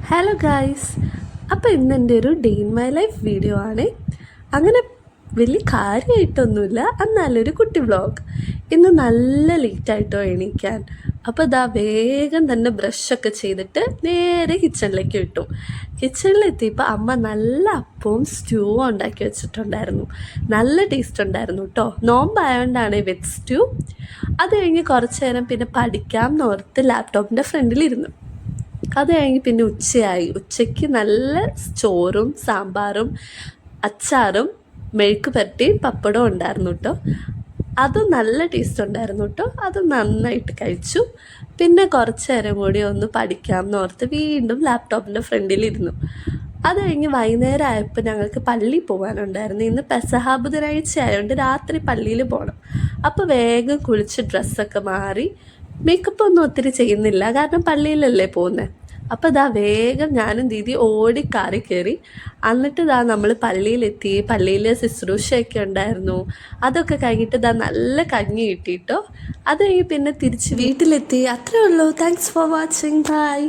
Hello guys, അപ്പോൾ ഇന്ന് എൻ്റെ ഒരു day in my life video ആണ്. അങ്ങനെ വലിയ കാര്യമായിട്ടൊന്നുമില്ല, എന്നാലൊരു കുട്ടി വ്ളോഗ്. ഇന്ന് നല്ല ലേറ്റായിട്ടോ എണീക്കാൻ. അപ്പോൾ ഇതാ വേഗം തന്നെ ബ്രഷൊക്കെ ചെയ്തിട്ട് നേരെ കിച്ചണിലേക്ക് വിട്ടു. കിച്ചണിലെത്തിയപ്പോൾ അമ്മ നല്ല അപ്പവും സ്റ്റൂവും ഉണ്ടാക്കി വെച്ചിട്ടുണ്ടായിരുന്നു. നല്ല ടേസ്റ്റ് ഉണ്ടായിരുന്നു കേട്ടോ. നോമ്പായതുകൊണ്ടാണ് വെജ് സ്റ്റൂ. അത് കഴിഞ്ഞ് കുറച്ച് നേരം പിന്നെ പഠിക്കാം എന്നോർത്ത് ലാപ്ടോപ്പിൻ്റെ ഫ്രണ്ടിലിരുന്നു. അത് കഴിഞ്ഞ് പിന്നെ ഉച്ചയായി. ഉച്ചയ്ക്ക് നല്ല ചോറും സാമ്പാറും അച്ചാറും മെഴുക്ക് പുരട്ടിയും പപ്പടവും ഉണ്ടായിരുന്നു കേട്ടോ. അതും നല്ല ടേസ്റ്റ് ഉണ്ടായിരുന്നു കേട്ടോ. അത് നന്നായിട്ട് കഴിച്ചു. പിന്നെ കുറച്ച് നേരം കൂടി ഒന്ന് പഠിക്കാം എന്നോർത്ത് വീണ്ടും ലാപ്ടോപ്പിൻ്റെ ഫ്രണ്ടിലിരുന്നു. അത് കഴിഞ്ഞ് വൈകുന്നേരം ആയപ്പോൾ ഞങ്ങൾക്ക് പള്ളിയിൽ പോകാനുണ്ടായിരുന്നു. ഇന്ന് പെസഹ ബുധനാഴ്ച ആയതുകൊണ്ട് രാത്രി പള്ളിയിൽ പോകണം. അപ്പോൾ വേഗം കുളിച്ച് ഡ്രസ്സൊക്കെ മാറി. മേക്കപ്പ് ഒന്നും ഒത്തിരി ചെയ്യുന്നില്ല, കാരണം പള്ളിയിലല്ലേ പോകുന്നത്. അപ്പോൾ ഇതാ വേഗം ഞാനും ദീദി ഓടി കാറി കയറി. എന്നിട്ട് ഇതാ നമ്മൾ പള്ളിയിലെത്തി. പള്ളിയിൽ ശുശ്രൂഷയൊക്കെ ഉണ്ടായിരുന്നു. അതൊക്കെ കഴിഞ്ഞിട്ട് ഇതാ നല്ല കഞ്ഞി കിട്ടിയിട്ടോ. അത് കഴിഞ്ഞ് പിന്നെ തിരിച്ച് വീട്ടിലെത്തി. അത്രേ ഉള്ളൂ. Thanks for watching. ബൈ.